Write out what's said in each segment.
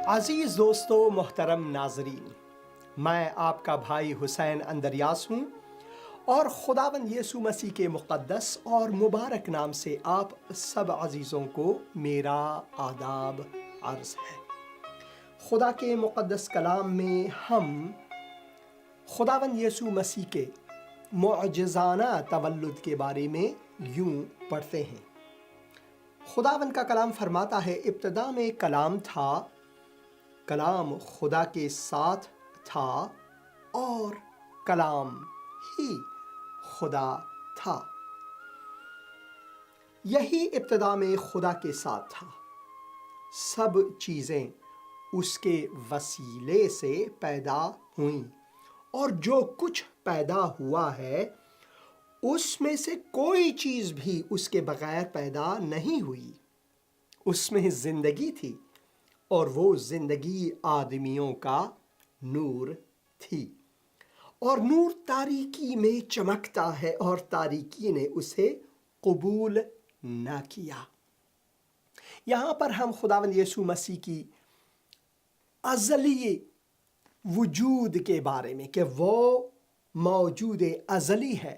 عزیز دوستو، محترم ناظرین، میں آپ کا بھائی حسین اندریاس ہوں اور خداوند یسوع مسیح کے مقدس اور مبارک نام سے آپ سب عزیزوں کو میرا آداب عرض ہے۔ خدا کے مقدس کلام میں ہم خداوند یسوع مسیح کے معجزانہ تولد کے بارے میں یوں پڑھتے ہیں۔ خداوند کا کلام فرماتا ہے، ابتدا میں کلام تھا، کلام خدا کے ساتھ تھا اور کلام ہی خدا تھا۔ یہی ابتدا میں خدا کے ساتھ تھا۔ سب چیزیں اس کے وسیلے سے پیدا ہوئیں، اور جو کچھ پیدا ہوا ہے اس میں سے کوئی چیز بھی اس کے بغیر پیدا نہیں ہوئی۔ اس میں زندگی تھی اور وہ زندگی آدمیوں کا نور تھی، اور نور تاریکی میں چمکتا ہے اور تاریکی نے اسے قبول نہ کیا۔ یہاں پر ہم خداوند یسوع مسیح کی ازلی وجود کے بارے میں، کہ وہ موجود ازلی ہے،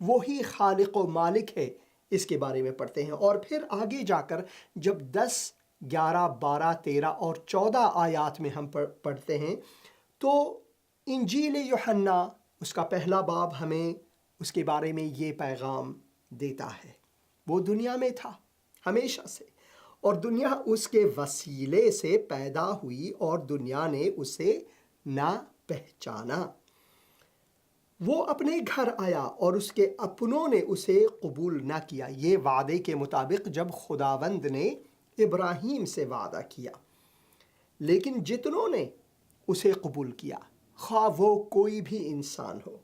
وہی خالق و مالک ہے، اس کے بارے میں پڑھتے ہیں۔ اور پھر آگے جا کر جب 10، 11، 12، 13 اور 14 آیات میں ہم پڑھتے ہیں تو انجیل یوحنا اس کا پہلا باب ہمیں اس کے بارے میں یہ پیغام دیتا ہے۔ وہ دنیا میں تھا ہمیشہ سے، اور دنیا اس کے وسیلے سے پیدا ہوئی اور دنیا نے اسے نہ پہچانا۔ وہ اپنے گھر آیا اور اس کے اپنوں نے اسے قبول نہ کیا۔ یہ وعدے کے مطابق جب خداوند نے ابراہیم سے وعدہ کیا، لیکن جتنوں نے اسے قبول کیا، خواہ وہ کوئی بھی انسان ہو،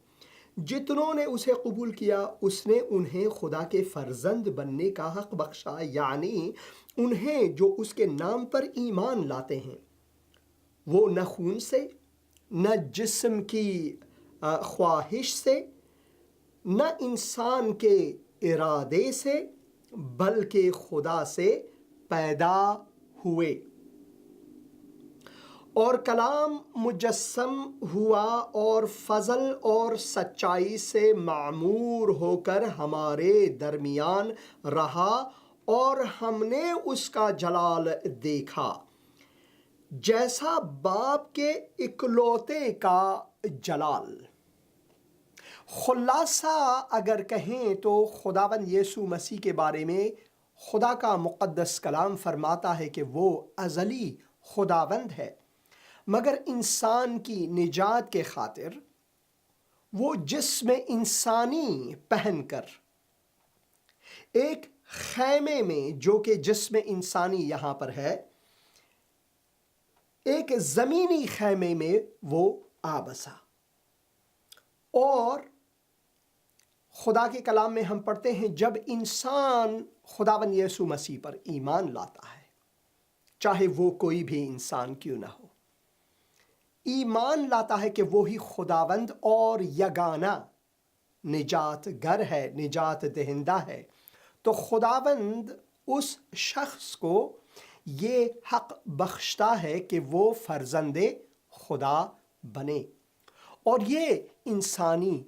جتنوں نے اسے قبول کیا اس نے انہیں خدا کے فرزند بننے کا حق بخشا، یعنی انہیں جو اس کے نام پر ایمان لاتے ہیں۔ وہ نہ خون سے، نہ جسم کی خواہش سے، نہ انسان کے ارادے سے، بلکہ خدا سے پیدا ہوئے۔ اور کلام مجسم ہوا اور فضل اور سچائی سے معمور ہو کر ہمارے درمیان رہا، اور ہم نے اس کا جلال دیکھا، جیسا باپ کے اکلوتے کا جلال۔ خلاصہ اگر کہیں تو خداوند یسوع مسیح کے بارے میں خدا کا مقدس کلام فرماتا ہے کہ وہ ازلی خداوند ہے، مگر انسان کی نجات کے خاطر وہ جسم انسانی پہن کر ایک خیمے میں، جو کہ جسم انسانی یہاں پر ہے، ایک زمینی خیمے میں وہ آ بسا۔ اور خدا کے کلام میں ہم پڑھتے ہیں، جب انسان خداوند یسوع مسیح پر ایمان لاتا ہے، چاہے وہ کوئی بھی انسان کیوں نہ ہو، ایمان لاتا ہے کہ وہی خداوند اور یگانہ نجات گر ہے، نجات دہندہ ہے، تو خداوند اس شخص کو یہ حق بخشتا ہے کہ وہ فرزند خدا بنے۔ اور یہ انسانی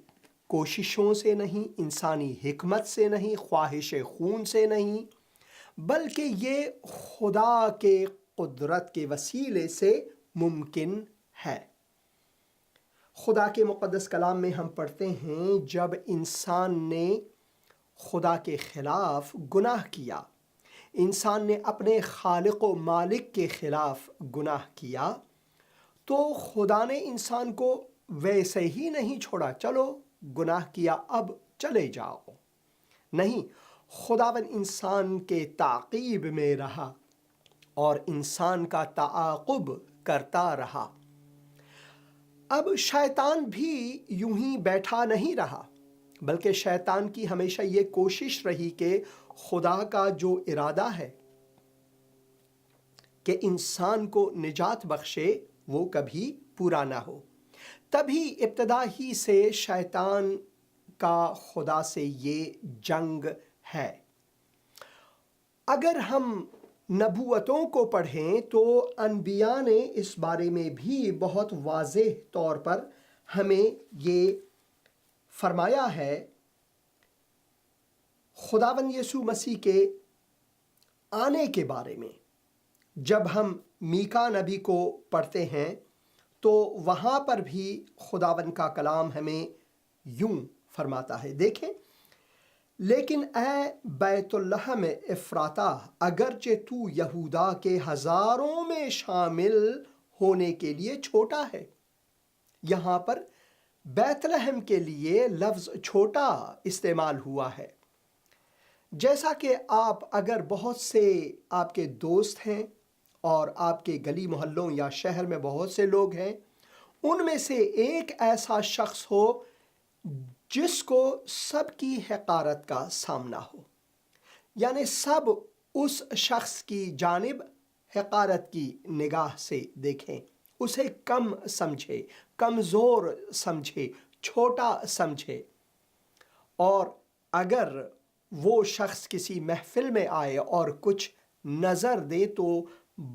کوششوں سے نہیں، انسانی حکمت سے نہیں، خواہش خون سے نہیں، بلکہ یہ خدا کے قدرت کے وسیلے سے ممکن ہے۔ خدا کے مقدس کلام میں ہم پڑھتے ہیں، جب انسان نے خدا کے خلاف گناہ کیا، انسان نے اپنے خالق و مالک کے خلاف گناہ کیا، تو خدا نے انسان کو ویسے ہی نہیں چھوڑا، چلو گناہ کیا اب چلے جاؤ۔ نہیں، خداوند انسان کے تعقیب میں رہا اور انسان کا تعاقب کرتا رہا۔ اب شیطان بھی یوں ہی بیٹھا نہیں رہا، بلکہ شیطان کی ہمیشہ یہ کوشش رہی کہ خدا کا جو ارادہ ہے کہ انسان کو نجات بخشے، وہ کبھی پورا نہ ہو۔ تبھی ابتدا ہی سے شیطان کا خدا سے یہ جنگ ہے۔ اگر ہم نبوتوں کو پڑھیں تو انبیاء نے اس بارے میں بھی بہت واضح طور پر ہمیں یہ فرمایا ہے۔ خداوند یسوع مسیح کے آنے کے بارے میں جب ہم میکا نبی کو پڑھتے ہیں تو وہاں پر بھی خداوند کا کلام ہمیں یوں فرماتا ہے، دیکھیں، لیکن اے بیت لحم افراطہ، اگرچہ تو یہودا کے ہزاروں میں شامل ہونے کے لیے چھوٹا ہے۔ یہاں پر بیت لحم کے لیے لفظ چھوٹا استعمال ہوا ہے۔ جیسا کہ آپ اگر بہت سے آپ کے دوست ہیں اور آپ کے گلی محلوں یا شہر میں بہت سے لوگ ہیں، ان میں سے ایک ایسا شخص ہو جس کو سب کی حقارت کا سامنا ہو، یعنی سب اس شخص کی جانب حقارت کی نگاہ سے دیکھیں، اسے کم سمجھے، کمزور سمجھے، چھوٹا سمجھے، اور اگر وہ شخص کسی محفل میں آئے اور کچھ نظر دے تو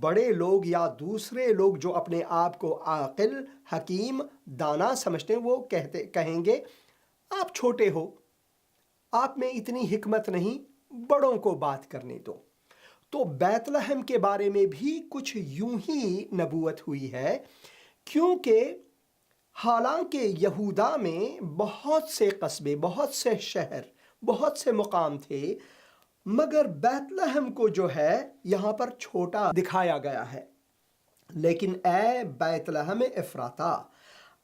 بڑے لوگ یا دوسرے لوگ جو اپنے آپ کو عاقل، حکیم، دانا سمجھتے ہیں، وہ کہیں گے آپ چھوٹے ہو، آپ میں اتنی حکمت نہیں، بڑوں کو بات کرنے دو۔ تو بیت لحم کے بارے میں بھی کچھ یوں ہی نبوت ہوئی ہے، کیونکہ حالانکہ یہودا میں بہت سے قصبے، بہت سے شہر، بہت سے مقام تھے، مگر بیت لحم کو جو ہے یہاں پر چھوٹا دکھایا گیا ہے۔ لیکن اے بیت لحم افراطہ،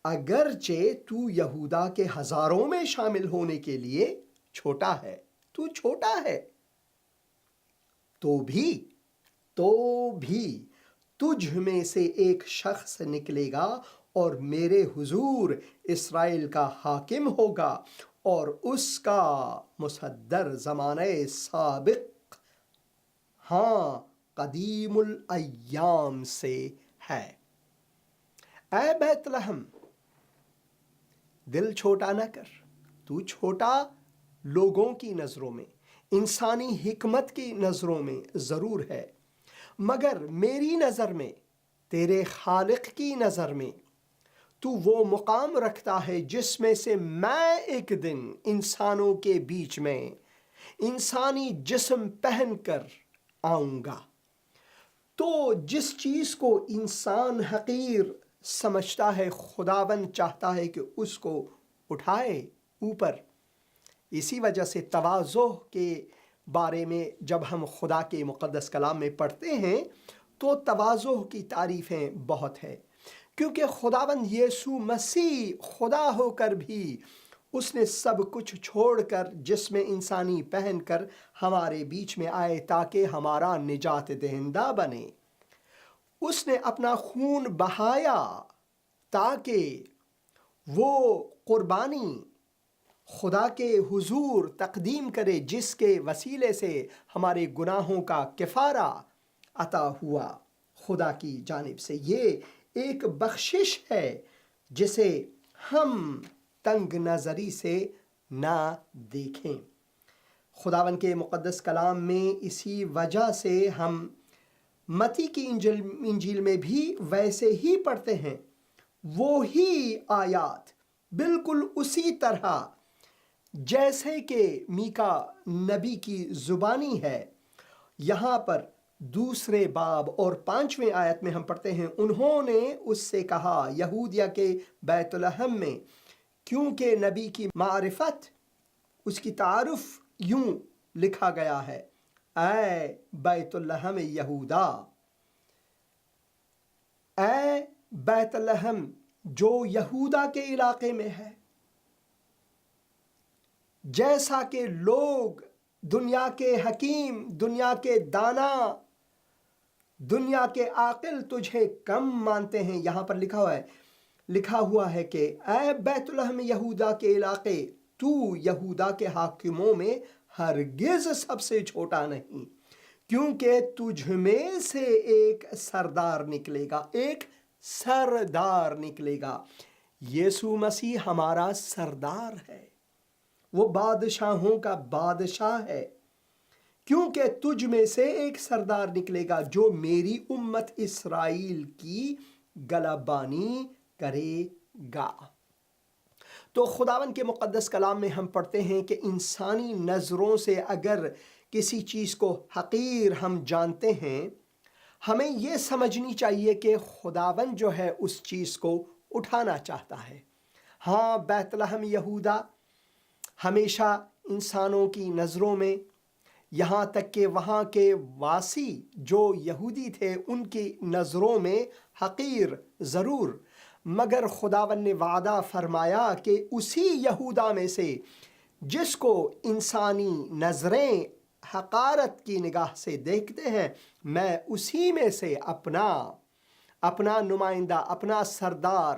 اگرچہ تو یہودا کے ہزاروں میں شامل ہونے کے لیے چھوٹا ہے، تو چھوٹا ہے، تو بھی تجھ میں سے ایک شخص نکلے گا اور میرے حضور اسرائیل کا حاکم ہوگا، اور اس کا مصدر زمانہ سابق، ہاں، قدیم الایام سے ہے۔ اے بیت لحم، دل چھوٹا نہ کر، تو چھوٹا لوگوں کی نظروں میں، انسانی حکمت کی نظروں میں ضرور ہے، مگر میری نظر میں، تیرے خالق کی نظر میں تو وہ مقام رکھتا ہے جس میں سے میں ایک دن انسانوں کے بیچ میں انسانی جسم پہن کر آؤں گا۔ تو جس چیز کو انسان حقیر سمجھتا ہے، خداوند چاہتا ہے کہ اس کو اٹھائے اوپر۔ اسی وجہ سے تواضع کے بارے میں جب ہم خدا کے مقدس کلام میں پڑھتے ہیں تو تواضع کی تعریفیں بہت ہیں، کیونکہ خداوند یسوع مسیح خدا ہو کر بھی اس نے سب کچھ چھوڑ کر جسم انسانی پہن کر ہمارے بیچ میں آئے تاکہ ہمارا نجات دہندہ بنے۔ اس نے اپنا خون بہایا تاکہ وہ قربانی خدا کے حضور تقدیم کرے، جس کے وسیلے سے ہمارے گناہوں کا کفارہ عطا ہوا خدا کی جانب سے۔ یہ ایک بخشش ہے جسے ہم تنگ نظری سے نہ دیکھیں۔ خداوند کے مقدس کلام میں اسی وجہ سے ہم متی کی انجیل میں بھی ویسے ہی پڑھتے ہیں، وہی آیات بالکل اسی طرح جیسے کہ میکا نبی کی زبانی ہے۔ یہاں پر دوسرے باب اور 5ویں آیت میں ہم پڑھتے ہیں، انہوں نے اس سے کہا یہودیہ کے بیت لحم میں، کیونکہ نبی کی معرفت، اس کی تعارف یوں لکھا گیا ہے، اے بیت لحم یہودا، اے بیت لحم جو یہودا کے علاقے میں ہے، جیسا کہ لوگ دنیا کے حکیم، دنیا کے دانا، دنیا کے عاقل تجھے کم مانتے ہیں، یہاں پر لکھا ہوا ہے کہ اے بیت لحم یہودا کے علاقے، تو یہودا کے حاکموں میں ہرگز سب سے چھوٹا نہیں، کیونکہ تجھ میں سے ایک سردار نکلے گا، ایک سردار نکلے گا۔ یسوع مسیح ہمارا سردار ہے، وہ بادشاہوں کا بادشاہ ہے، کیونکہ تجھ میں سے ایک سردار نکلے گا جو میری امت اسرائیل کی گلہبانی کرے گا۔ تو خداوند کے مقدس کلام میں ہم پڑھتے ہیں کہ انسانی نظروں سے اگر کسی چیز کو حقیر ہم جانتے ہیں، ہمیں یہ سمجھنی چاہیے کہ خداوند جو ہے اس چیز کو اٹھانا چاہتا ہے۔ ہاں، بیت لحم یہودا ہمیشہ انسانوں کی نظروں میں، یہاں تک کہ وہاں کے واسی جو یہودی تھے ان کی نظروں میں حقیر ضرور، مگر خداوند نے وعدہ فرمایا کہ اسی یہودا میں سے جس کو انسانی نظریں حقارت کی نگاہ سے دیکھتے ہیں، میں اسی میں سے اپنا نمائندہ، اپنا سردار،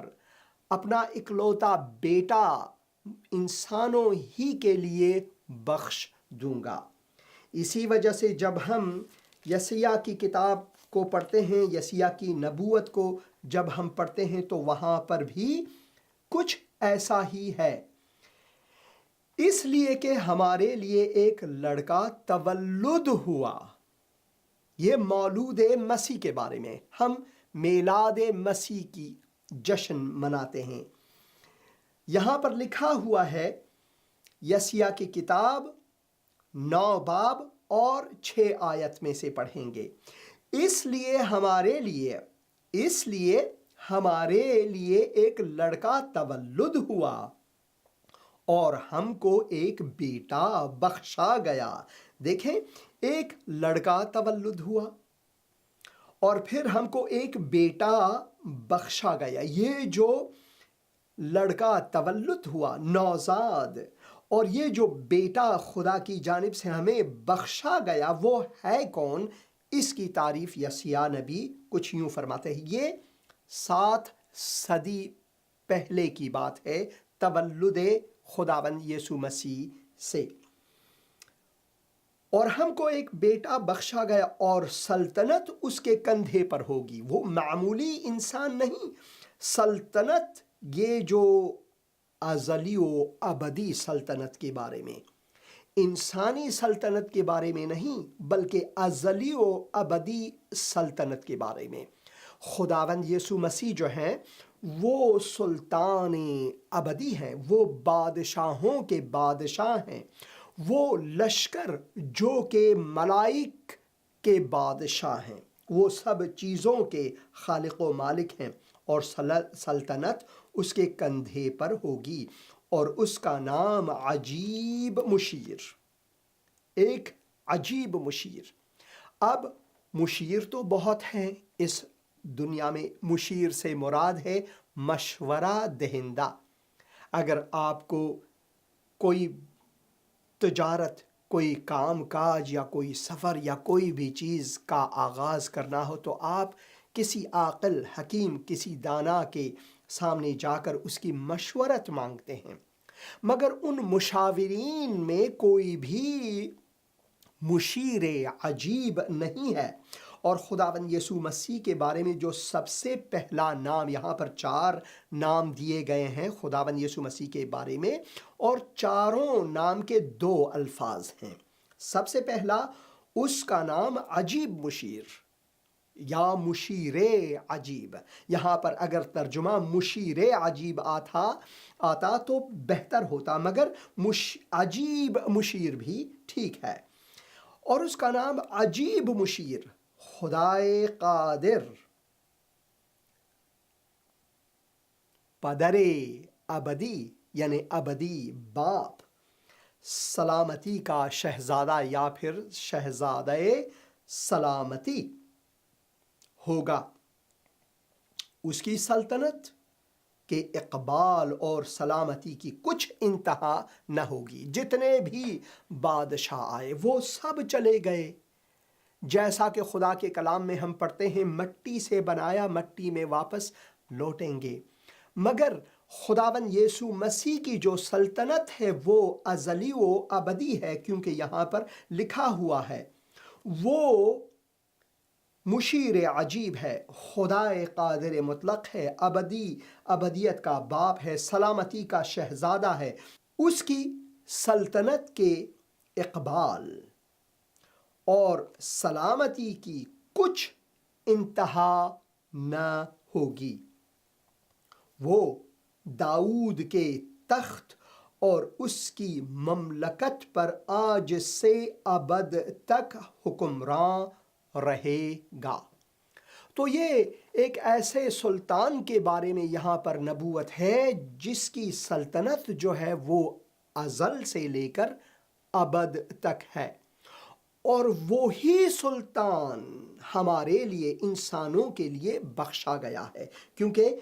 اپنا اکلوتا بیٹا انسانوں ہی کے لیے بخش دوں گا۔ اسی وجہ سے جب ہم یسیہ کی کتاب کو پڑھتے ہیں، یسیہ کی نبوت کو جب ہم پڑھتے ہیں تو وہاں پر بھی کچھ ایسا ہی ہے۔ اس لیے کہ ہمارے لیے ایک لڑکا تولد ہوا۔ یہ مولود مسیح کے بارے میں، ہم میلاد مسیح کی جشن مناتے ہیں۔ یہاں پر لکھا ہوا ہے، یسیہ کی کتاب 9 باب اور 6 آیت میں سے پڑھیں گے۔ اس لیے ہمارے لیے ایک لڑکا تولد ہوا اور ہم کو ایک بیٹا بخشا گیا۔ دیکھیں، ایک لڑکا تولد ہوا اور پھر ہم کو ایک بیٹا بخشا گیا۔ یہ جو لڑکا تولد ہوا، نوزاد، اور یہ جو بیٹا خدا کی جانب سے ہمیں بخشا گیا، وہ ہے کون؟ اس کی تعریف یسیہ نبی کچھ یوں فرماتے ہیں۔ یہ 7 صدی پہلے کی بات ہے، تولد خداوند یسوع مسیح سے۔ اور ہم کو ایک بیٹا بخشا گیا اور سلطنت اس کے کندھے پر ہوگی۔ وہ معمولی انسان نہیں، سلطنت یہ جو ازلی و ابدی سلطنت کے بارے میں، انسانی سلطنت کے بارے میں نہیں، بلکہ ازلی و ابدی سلطنت کے بارے میں۔ خداوند یسوع مسیح جو ہیں وہ سلطان ابدی ہیں، وہ بادشاہوں کے بادشاہ ہیں، وہ لشکر جو کہ ملائک کے بادشاہ ہیں، وہ سب چیزوں کے خالق و مالک ہیں، اور سلطنت اس کے کندھے پر ہوگی، اور اس کا نام عجیب مشیر، ایک عجیب مشیر۔ اب مشیر تو بہت ہیں اس دنیا میں، مشیر سے مراد ہے مشورہ دہندہ۔ اگر آپ کو کوئی تجارت، کوئی کام کاج یا کوئی سفر یا کوئی بھی چیز کا آغاز کرنا ہو تو آپ کسی عاقل، حکیم، کسی دانا کے سامنے جا کر اس کی مشورت مانگتے ہیں، مگر ان مشاورین میں کوئی بھی مشیر عجیب نہیں ہے۔ اور خداوند یسوع مسیح کے بارے میں جو سب سے پہلا نام، یہاں پر 4 نام دیے گئے ہیں خداوند یسوع مسیح کے بارے میں، اور چاروں نام کے 2 الفاظ ہیں۔ سب سے پہلا اس کا نام عجیب مشیر یا مشیر عجیب۔ یہاں پر اگر ترجمہ مشیر عجیب آتا تو بہتر ہوتا، مگر عجیب مشیر بھی ٹھیک ہے۔ اور اس کا نام عجیب مشیر، خدائے قادر، پدر ابدی یعنی ابدی باپ، سلامتی کا شہزادہ یا پھر شہزادہ سلامتی ہوگا۔ اس کی سلطنت کے اقبال اور سلامتی کی کچھ انتہا نہ ہوگی۔ جتنے بھی بادشاہ آئے وہ سب چلے گئے، جیسا کہ خدا کے کلام میں ہم پڑھتے ہیں، مٹی سے بنایا مٹی میں واپس لوٹیں گے۔ مگر خداوند یسوع مسیح کی جو سلطنت ہے وہ ازلی و ابدی ہے، کیونکہ یہاں پر لکھا ہوا ہے وہ مشیر عجیب ہے، خدائے قادر مطلق ہے، ابدیت کا باپ ہے، سلامتی کا شہزادہ ہے۔ اس کی سلطنت کے اقبال اور سلامتی کی کچھ انتہا نہ ہوگی۔ وہ داؤد کے تخت اور اس کی مملکت پر آج سے ابد تک حکمراں رہے گا۔ تو یہ ایک ایسے سلطان کے بارے میں یہاں پر نبوت ہے جس کی سلطنت جو ہے وہ ازل سے لے کر ابد تک ہے، اور وہی سلطان ہمارے لیے، انسانوں کے لیے بخشا گیا ہے۔ کیونکہ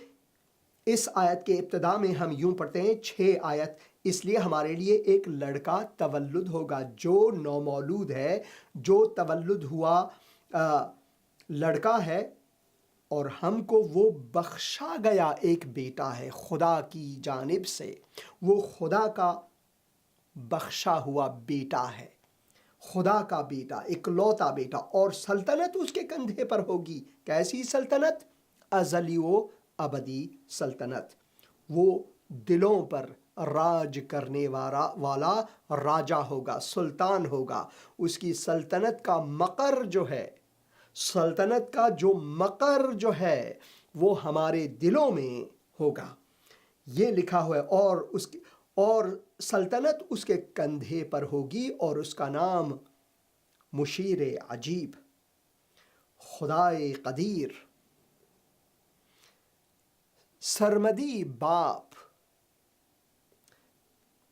اس آیت کے ابتدا میں ہم یوں پڑھتے ہیں 6 آیت، اس لیے ہمارے لیے ایک لڑکا تولد ہوگا جو نومولود ہے، جو تولد ہوا لڑکا ہے، اور ہم کو وہ بخشا گیا ایک بیٹا ہے خدا کی جانب سے۔ وہ خدا کا بخشا ہوا بیٹا ہے، خدا کا بیٹا، اکلوتا بیٹا، اور سلطنت اس کے کندھے پر ہوگی۔ کیسی سلطنت؟ ازلی و ابدی سلطنت۔ وہ دلوں پر راج کرنے والا راجا ہوگا، سلطان ہوگا۔ اس کی سلطنت کا مقر جو ہے، سلطنت کا جو مقر جو ہے وہ ہمارے دلوں میں ہوگا۔ یہ لکھا ہوا ہے، اور سلطنت اس کے کندھے پر ہوگی، اور اس کا نام مشیر عجیب، خدائے قدیر، سرمدی باپ،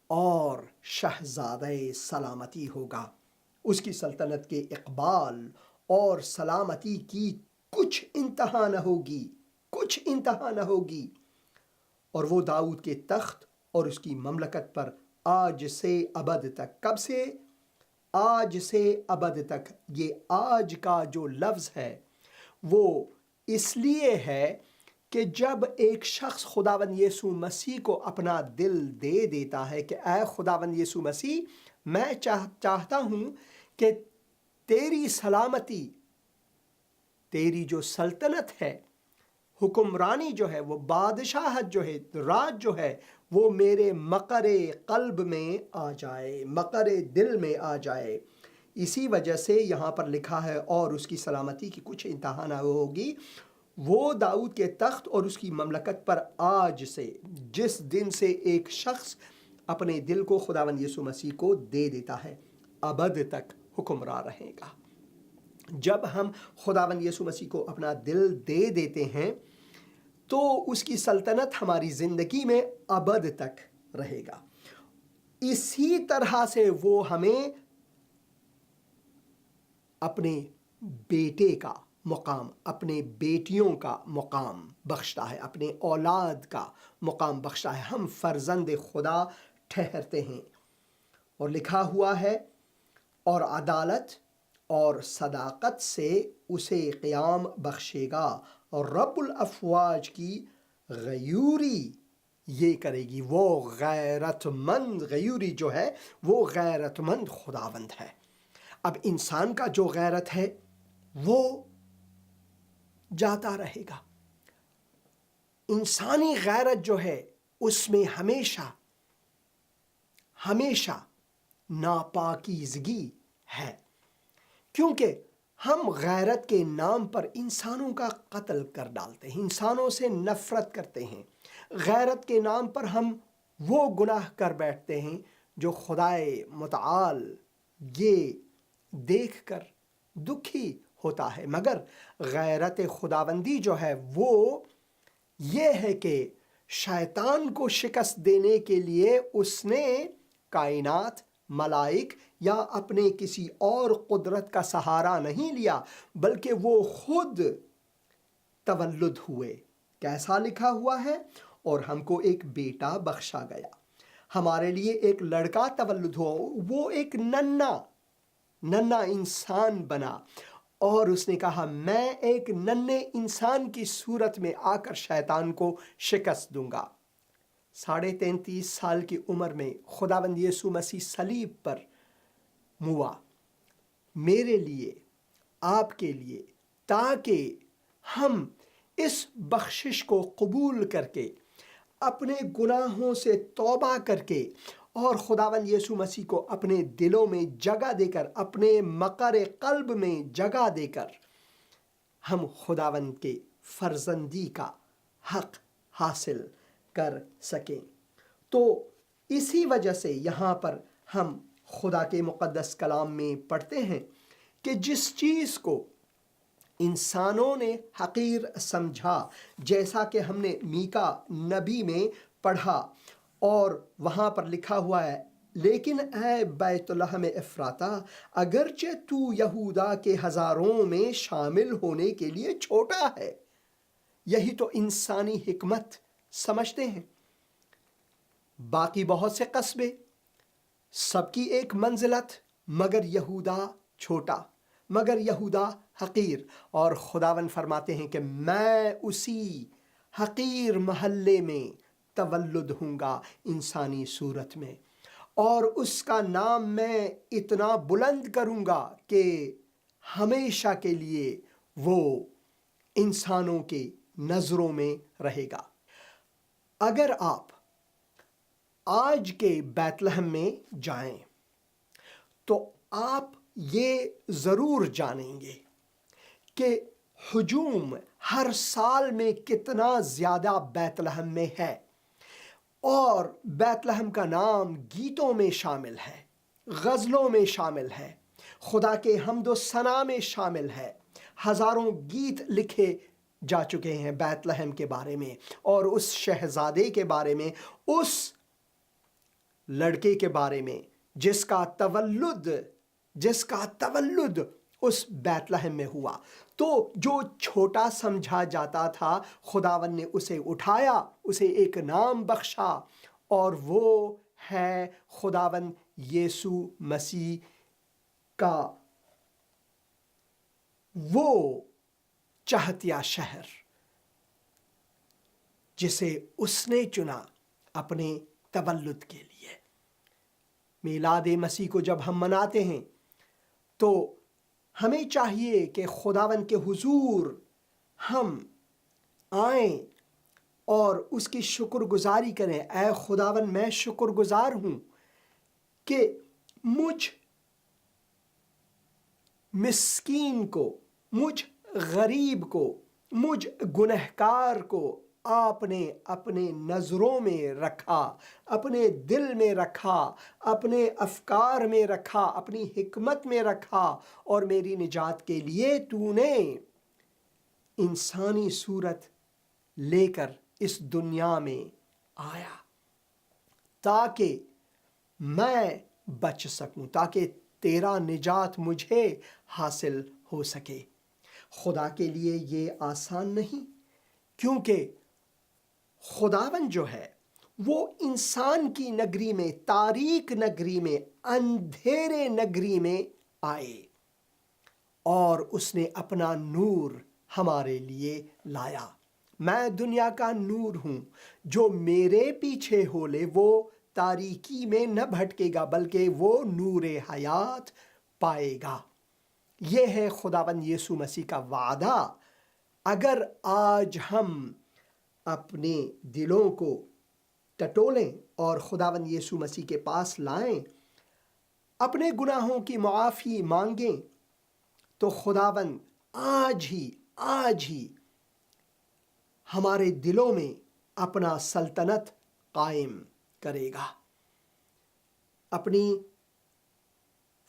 اور شہزادہ سلامتی ہوگا۔ اس کی سلطنت کے اقبال اور سلامتی کی کچھ انتہا نہ ہوگی، کچھ انتہا نہ ہوگی۔ اور وہ داؤد کے تخت اور اس کی مملکت پر آج سے ابد تک۔ کب سے؟ آج سے ابد تک۔ یہ آج کا جو لفظ ہے وہ اس لیے ہے کہ جب ایک شخص خداوند یسوع مسیح کو اپنا دل دے دیتا ہے کہ اے خداوند یسوع مسیح، میں چاہتا ہوں کہ تیری سلامتی، تیری جو سلطنت ہے، حکمرانی جو ہے، وہ بادشاہت جو ہے، راج جو ہے، وہ میرے مقر قلب میں آ جائے، مقر دل میں آ جائے۔ اسی وجہ سے یہاں پر لکھا ہے اور اس کی سلامتی کی کچھ انتہا نہ ہوگی۔ وہ داؤد کے تخت اور اس کی مملکت پر آج سے، جس دن سے ایک شخص اپنے دل کو خداوند یسوع مسیح کو دے دیتا ہے، ابد تک حکمراں رہے گا۔ جب ہم خداوند یسوع مسیح کو اپنا دل دے دیتے ہیں تو اس کی سلطنت ہماری زندگی میں ابد تک رہے گا۔ اسی طرح سے وہ ہمیں اپنے بیٹے کا مقام، اپنے بیٹیوں کا مقام بخشتا ہے، اپنے اولاد کا مقام بخشتا ہے۔ ہم فرزند خدا ٹھہرتے ہیں، اور لکھا ہوا ہے اور عدالت اور صداقت سے اسے قیام بخشے گا، اور رب الافواج کی غیوری یہ کرے گی۔ وہ غیرت مند، غیوری جو ہے وہ غیرت مند خداوند ہے۔ اب انسان کا جو غیرت ہے وہ جاتا رہے گا۔ انسانی غیرت جو ہے اس میں ہمیشہ ہمیشہ ناپاکیزگی ہے، کیونکہ ہم غیرت کے نام پر انسانوں کا قتل کر ڈالتے ہیں، انسانوں سے نفرت کرتے ہیں۔ غیرت کے نام پر ہم وہ گناہ کر بیٹھتے ہیں جو خدائے متعال یہ دیکھ کر دکھی ہوتا ہے۔ مگر غیرت خداوندی جو ہے وہ یہ ہے کہ شیطان کو شکست دینے کے لیے اس نے کائنات، ملائک یا اپنے کسی اور قدرت کا سہارا نہیں لیا، بلکہ وہ خود تولد ہوئے۔ کیسا لکھا ہوا ہے؟ اور ہم کو ایک بیٹا بخشا گیا، ہمارے لیے ایک لڑکا تولد ہوا۔ وہ ایک ننھا انسان بنا، اور اس نے کہا میں ایک ننھے انسان کی صورت میں آ کر شیطان کو شکست دوں گا۔ 33.5 سال کی عمر میں خداوند یسوع مسیح صلیب پر موا، میرے لیے، آپ کے لیے، تاکہ ہم اس بخشش کو قبول کر کے، اپنے گناہوں سے توبہ کر کے، اور خداوند یسوع مسیح کو اپنے دلوں میں جگہ دے کر، اپنے مقر قلب میں جگہ دے کر ہم خداوند کے فرزندی کا حق حاصل کر سکیں۔ تو اسی وجہ سے یہاں پر ہم خدا کے مقدس کلام میں پڑھتے ہیں کہ جس چیز کو انسانوں نے حقیر سمجھا، جیسا کہ ہم نے میکا نبی میں پڑھا، اور وہاں پر لکھا ہوا ہے، لیکن اے بیت لحم افراطہ، اگرچہ تو یہودا کے ہزاروں میں شامل ہونے کے لیے چھوٹا ہے۔ یہی تو انسانی حکمت سمجھتے ہیں۔ باقی بہت سے قصبے، سب کی ایک منزلت، مگر یہودا چھوٹا، مگر یہودا حقیر۔ اور خداوند فرماتے ہیں کہ میں اسی حقیر محلے میں تولد ہوں گا انسانی صورت میں، اور اس کا نام میں اتنا بلند کروں گا کہ ہمیشہ کے لیے وہ انسانوں کی نظروں میں رہے گا۔ اگر آپ آج کے بیت لحم میں جائیں تو آپ یہ ضرور جانیں گے کہ ہجوم ہر سال میں کتنا زیادہ بیت لحم میں ہے، اور بیت لحم کا نام گیتوں میں شامل ہے، غزلوں میں شامل ہے، خدا کے حمد و ثنا میں شامل ہے۔ ہزاروں گیت لکھے جا چکے ہیں بیت لحم کے بارے میں، اور اس شہزادے کے بارے میں، اس لڑکے کے بارے میں جس کا تولد اس بیت لحم میں ہوا۔ تو جو چھوٹا سمجھا جاتا تھا، خداوند نے اسے اٹھایا، اسے ایک نام بخشا، اور وہ ہے خداوند یسوع مسیح کا وہ چہتیا شہر جسے اس نے چنا اپنے تولد کے لیے۔ میلاد مسیح کو جب ہم مناتے ہیں تو ہمیں چاہیے کہ خداوند کے حضور ہم آئیں اور اس کی شکر گزاری کریں۔ اے خداوند، میں شکر گزار ہوں کہ مجھ مسکین کو، مجھ غریب کو، مجھ گنہگار کو آپ نے اپنے نظروں میں رکھا، اپنے دل میں رکھا، اپنے افکار میں رکھا، اپنی حکمت میں رکھا، اور میری نجات کے لیے تو نے انسانی صورت لے کر اس دنیا میں آیا تاکہ میں بچ سکوں، تاکہ تیرا نجات مجھے حاصل ہو سکے۔ خدا کے لیے یہ آسان نہیں، کیونکہ خداوند جو ہے وہ انسان کی نگری میں، تاریک نگری میں، اندھیرے نگری میں آئے، اور اس نے اپنا نور ہمارے لیے لایا۔ میں دنیا کا نور ہوں، جو میرے پیچھے ہو لے وہ تاریکی میں نہ بھٹکے گا، بلکہ وہ نور حیات پائے گا۔ یہ ہے خداوند یسوع مسیح کا وعدہ۔ اگر آج ہم اپنے دلوں کو ٹٹولیں اور خداوند یسوع مسیح کے پاس لائیں، اپنے گناہوں کی معافی مانگیں، تو خداوند آج ہی ہمارے دلوں میں اپنا سلطنت قائم کرے گا، اپنی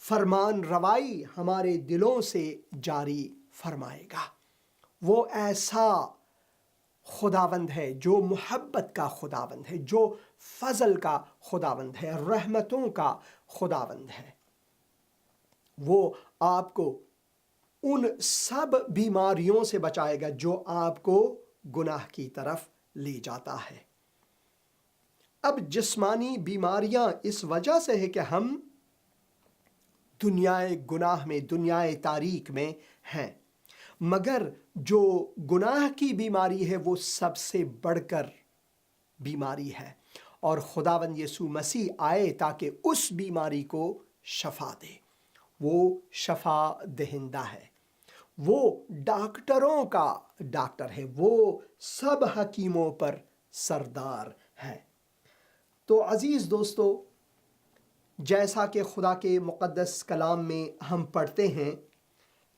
فرمان روائی ہمارے دلوں سے جاری فرمائے گا۔ وہ ایسا خداوند ہے جو محبت کا خداوند ہے، جو فضل کا خداوند ہے، رحمتوں کا خداوند ہے۔ وہ آپ کو ان سب بیماریوں سے بچائے گا جو آپ کو گناہ کی طرف لے جاتا ہے۔ اب جسمانی بیماریاں اس وجہ سے ہے کہ ہم دنیائے گناہ میں، دنیائے تاریک میں ہیں، مگر جو گناہ کی بیماری ہے وہ سب سے بڑھ کر بیماری ہے، اور خداوند یسوع مسیح آئے تاکہ اس بیماری کو شفا دے۔ وہ شفا دہندہ ہے، وہ ڈاکٹروں کا ڈاکٹر ہے، وہ سب حکیموں پر سردار ہے۔ تو عزیز دوستو، جیسا کہ خدا کے مقدس کلام میں ہم پڑھتے ہیں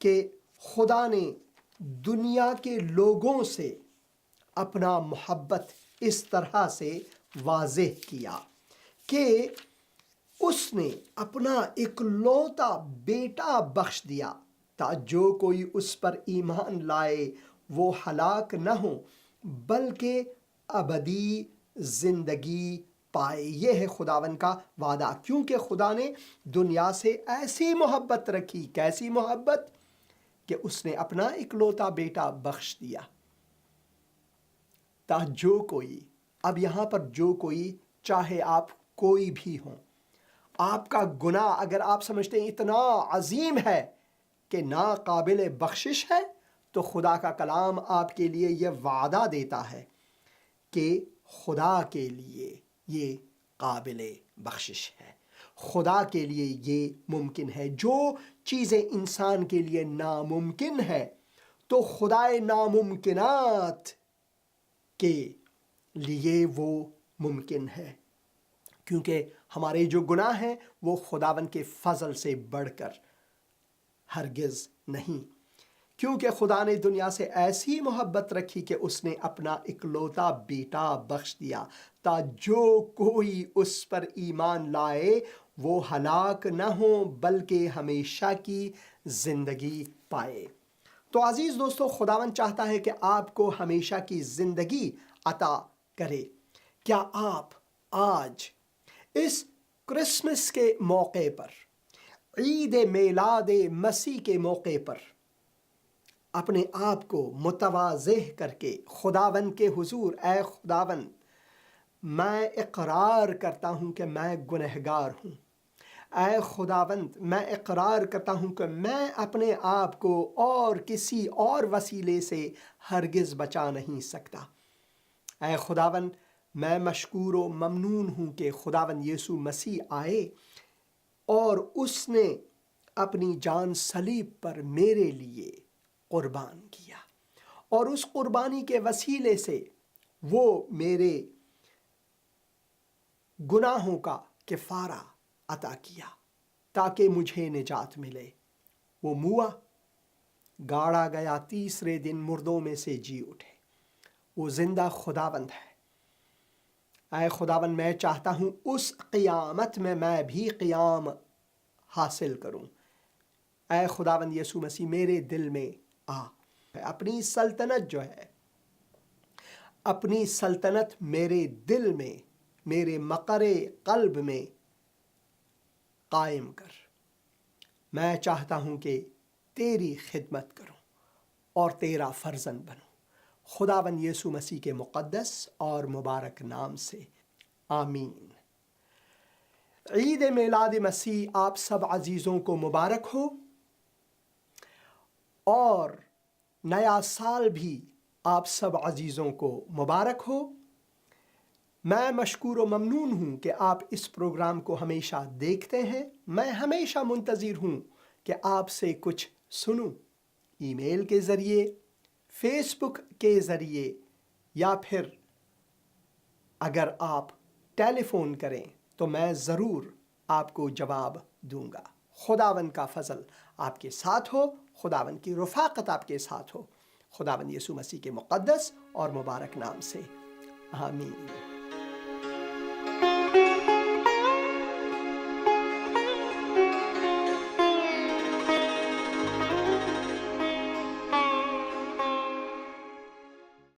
کہ خدا نے دنیا کے لوگوں سے اپنا محبت اس طرح سے واضح کیا کہ اس نے اپنا اکلوتا بیٹا بخش دیا تاکہ جو کوئی اس پر ایمان لائے وہ ہلاک نہ ہو بلکہ ابدی زندگی پائے۔ یہ ہے خداوند کا وعدہ، کیونکہ خدا نے دنیا سے ایسی محبت رکھی، کیسی محبت کہ اس نے اپنا اکلوتا بیٹا بخش دیا تاکہ جو کوئی، اب یہاں پر جو کوئی، چاہے آپ کوئی بھی ہوں، آپ کا گناہ اگر آپ سمجھتے ہیں اتنا عظیم ہے کہ ناقابل بخشش ہے، تو خدا کا کلام آپ کے لیے یہ وعدہ دیتا ہے کہ خدا کے لیے یہ قابل بخشش ہے، خدا کے لیے یہ ممکن ہے۔ جو چیزیں انسان کے لیے ناممکن ہے تو خدائے ناممکنات کے لیے وہ ممکن ہے، کیونکہ ہمارے جو گناہ ہیں وہ خداوند کے فضل سے بڑھ کر ہرگز نہیں، کیونکہ خدا نے دنیا سے ایسی محبت رکھی کہ اس نے اپنا اکلوتا بیٹا بخش دیا تاکہ جو کوئی اس پر ایمان لائے وہ ہلاک نہ ہو بلکہ ہمیشہ کی زندگی پائے۔ تو عزیز دوستو، خداوند چاہتا ہے کہ آپ کو ہمیشہ کی زندگی عطا کرے۔ کیا آپ آج اس کرسمس کے موقع پر، عید میلاد مسیح کے موقع پر، اپنے آپ کو متواضع کر کے خداوند کے حضور، اے خداوند میں اقرار کرتا ہوں کہ میں گنہگار ہوں، اے خداوند میں اقرار کرتا ہوں کہ میں اپنے آپ کو اور کسی اور وسیلے سے ہرگز بچا نہیں سکتا، اے خداوند میں مشکور و ممنون ہوں کہ خداوند یسوع مسیح آئے اور اس نے اپنی جان صلیب پر میرے لیے قربان کیا، اور اس قربانی کے وسیلے سے وہ میرے گناہوں کا کفارہ عطا کیا تاکہ مجھے نجات ملے۔ وہ موا، گاڑا گیا، تیسرے دن مردوں میں سے جی اٹھے۔ وہ زندہ خداوند ہے۔ اے خداوند میں چاہتا ہوں اس قیامت میں بھی قیام حاصل کروں۔ اے خداوند یسوع مسیح میرے دل میں آ، اپنی سلطنت جو ہے، اپنی سلطنت میرے دل میں، میرے مقر قلب میں قائم کر۔ میں چاہتا ہوں کہ تیری خدمت کروں اور تیرا فرزند بنوں، خداوند یسوع مسیح کے مقدس اور مبارک نام سے، آمین۔ عید میلاد مسیح آپ سب عزیزوں کو مبارک ہو، اور نیا سال بھی آپ سب عزیزوں کو مبارک ہو۔ میں مشکور و ممنون ہوں کہ آپ اس پروگرام کو ہمیشہ دیکھتے ہیں۔ میں ہمیشہ منتظر ہوں کہ آپ سے کچھ سنوں، ای میل کے ذریعے، فیس بک کے ذریعے، یا پھر اگر آپ ٹیلی فون کریں تو میں ضرور آپ کو جواب دوں گا۔ خداوند کا فضل آپ کے ساتھ ہو، خداوند کی رفاقت آپ کے ساتھ ہو، خداوند یسوع مسیح کے مقدس اور مبارک نام سے، آمین۔